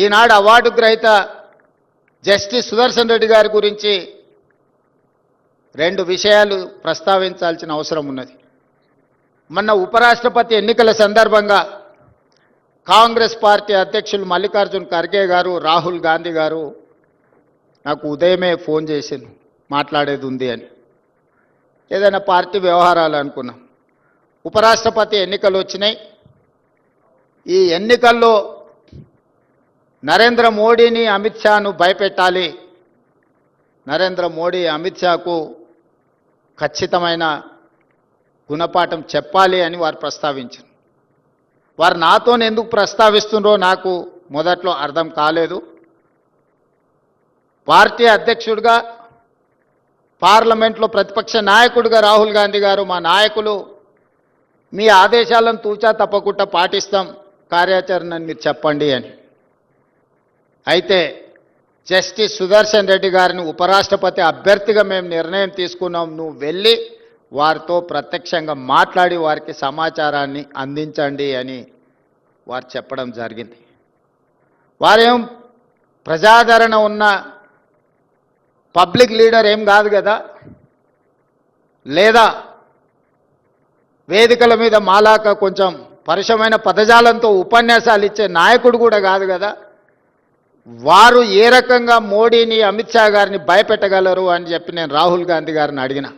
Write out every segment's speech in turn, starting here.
ఈనాడు award గ్రహీత justice Sudarshan Reddy గారి గురించి రెండు విషయాలు ప్రస్తావించాల్సిన అవసరం ఉన్నది. మొన్న ఉపరాష్ట్రపతి ఎన్నికల సందర్భంగా కాంగ్రెస్ పార్టీ అధ్యక్షులు మల్లికార్జున్ ఖర్గే గారు, రాహుల్ గాంధీ గారు నాకు ఉదయమే ఫోన్ చేసింది, మాట్లాడేది ఉంది అని. ఏదైనా పార్టీ వ్యవహారాలు అనుకున్నాం. ఉపరాష్ట్రపతి ఎన్నికలు వచ్చినాయి. ఈ ఎన్నికల్లో నరేంద్ర మోడీని, అమిత్ షాను భయపెట్టాలి, నరేంద్ర మోడీ అమిత్ షాకు ఖచ్చితమైన గుణపాఠం చెప్పాలి అని వారు ప్రస్తావించారు. వారు నాతో ఎందుకు ప్రస్తావిస్తున్నారో నాకు మొదట్లో అర్థం కాలేదు. పార్టీ అధ్యక్షుడిగా, పార్లమెంట్లో ప్రతిపక్ష నాయకుడిగా రాహుల్ గాంధీ గారు, మా నాయకులు మీ ఆదేశాలను తూచా తప్పకుండా పాటిస్తాం, కార్యాచరణను మీరు చెప్పండి అని. అయితే జస్టిస్ సుదర్శన్ రెడ్డి గారిని ఉపరాష్ట్రపతి అభ్యర్థిగా మేము నిర్ణయం తీసుకున్నాం, నువ్వు వెళ్ళి వారితో ప్రత్యక్షంగా మాట్లాడి వారికి సమాచారాన్ని అందించండి అని వారు చెప్పడం జరిగింది. వారేం ప్రజాదరణ ఉన్న పబ్లిక్ లీడర్ ఏం కాదు కదా, లేదా వేదికల మీద మాలాక కొంచెం పరుషమైన పదజాలంతో ఉపన్యాసాలు ఇచ్చే నాయకుడు కూడా కాదు కదా. వారు ఏ రకంగా మోడీని, అమిత్ షా గారిని భయపెట్టగలరు అని చెప్పి నేను రాహుల్ గాంధీ గారిని అడిగిన.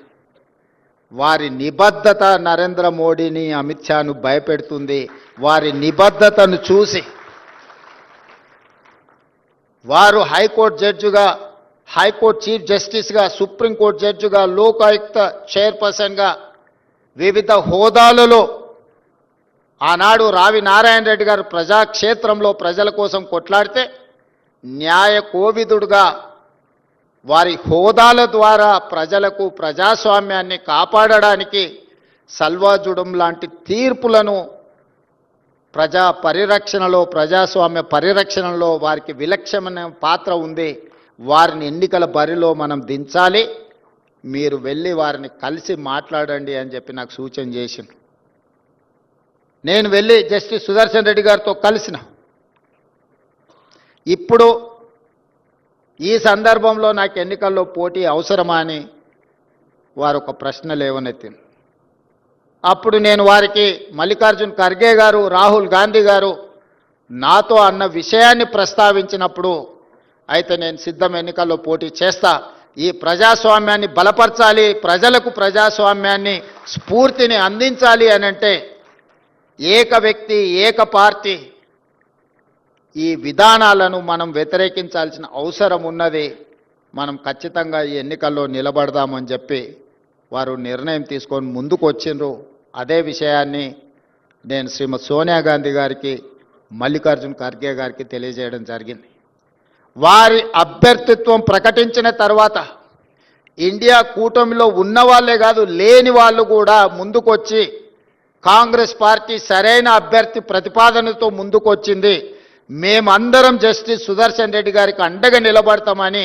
వారి నిబద్ధత నరేంద్ర మోడీని, అమిత్ షాను భయపెడుతుంది. వారి నిబద్ధతను చూసి వారు హైకోర్టు జడ్జిగా, హైకోర్టు చీఫ్ జస్టిస్గా, సుప్రీంకోర్టు జడ్జిగా, లోకాయుక్త చైర్పర్సన్గా వివిధ హోదాలలో ఆనాడు రావి నారాయణ రెడ్డి గారు ప్రజాక్షేత్రంలో ప్రజల కోసం కొట్లాడితే న్యాయ కోవిదుడుగా వారి హోదాల ద్వారా ప్రజలకు ప్రజాస్వామ్యాన్ని కాపాడడానికి సల్వాజుడం లాంటి తీర్పులను ప్రజా పరిరక్షణలో, ప్రజాస్వామ్య పరిరక్షణలో వారికి విలక్షణమైన పాత్ర ఉంది. వారిని ఎన్నికల బరిలో మనం దించాలి, మీరు వెళ్ళి వారిని కలిసి మాట్లాడండి అని చెప్పి నాకు సూచన చేసింది. నేను వెళ్ళి జస్టిస్ సుదర్శన్ రెడ్డి గారితో కలిసిన. ఇప్పుడు ఈ సందర్భంలో నాకు ఎన్నికల్లో పోటీ అవసరమా అని వారు ఒక ప్రశ్న లేవనెత్తింది. అప్పుడు నేను వారికి మల్లికార్జున్ ఖర్గే గారు, రాహుల్ గాంధీ గారు నాతో అన్న విషయాన్ని ప్రస్తావించినప్పుడు, అయితే నేను సిద్ధం, ఎన్నికల్లో పోటీ చేస్తా, ఈ ప్రజాస్వామ్యాన్ని బలపరచాలి, ప్రజలకు ప్రజాస్వామ్యాన్ని స్ఫూర్తిని అందించాలి అని అంటే ఏక వ్యక్తి, ఏక పార్టీ ఈ విధానాలను మనం వ్యతిరేకించాల్సిన అవసరం ఉన్నది. మనం ఖచ్చితంగా ఈ ఎన్నికల్లో నిలబడదామని చెప్పి వారు నిర్ణయం తీసుకొని ముందుకు వచ్చిండ్రు. అదే విషయాన్ని నేను శ్రీమతి సోనియా గాంధీ గారికి, మల్లికార్జున్ ఖర్గే గారికి తెలియజేయడం జరిగింది. వారి అభ్యర్థిత్వం ప్రకటించిన తర్వాత ఇండియా కూటమిలో ఉన్న వాళ్ళే కాదు, లేని వాళ్ళు కూడా ముందుకొచ్చి కాంగ్రెస్ పార్టీ సరైన అభ్యర్థి ప్రతిపాదనతో ముందుకొచ్చింది, మేమందరం జస్టిస్ సుదర్శన్ రెడ్డి గారికి అండగా నిలబడతామని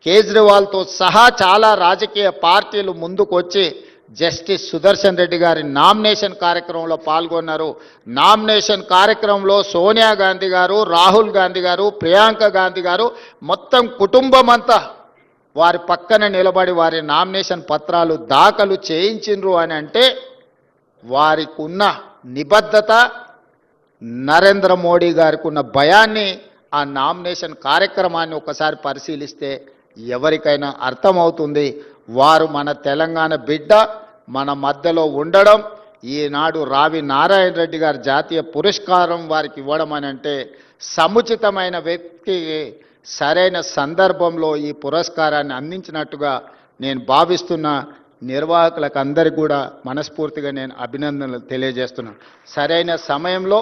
కేజ్రీవాల్తో సహా చాలా రాజకీయ పార్టీలు ముందుకొచ్చి జస్టిస్ సుదర్శన్ రెడ్డి గారి నామినేషన్ కార్యక్రమంలో పాల్గొన్నారు. నామినేషన్ కార్యక్రమంలో సోనియా గాంధీ గారు, రాహుల్ గాంధీ గారు, ప్రియాంక గాంధీ గారు మొత్తం కుటుంబం అంతా వారి పక్కన నిలబడి వారి నామినేషన్ పత్రాలు దాఖలు చేయించిండ్రు అని అంటే వారికి ఉన్న నిబద్ధత, నరేంద్ర మోడీ గారికి ఉన్న భయాన్ని ఆ నామినేషన్ కార్యక్రమాన్ని ఒకసారి పరిశీలిస్తే ఎవరికైనా అర్థమవుతుంది. వారు మన తెలంగాణ బిడ్డ, మన మధ్యలో ఉండడం, ఈనాడు రావి నారాయణ రెడ్డి గారి జాతీయ పురస్కారం వారికి ఇవ్వడం అని అంటే సముచితమైన వ్యక్తికి సరైన సందర్భంలో ఈ పురస్కారాన్ని అందించినట్టుగా నేను భావిస్తున్న నిర్వాహకులకు అందరికీ కూడా మనస్ఫూర్తిగా నేను అభినందనలు తెలియజేస్తున్నాను. సరైన సమయంలో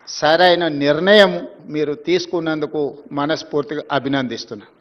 సరైన నిర్ణయం మీరు తీసుకున్నందుకు మనస్ఫూర్తిగా అభినందిస్తున్నాను.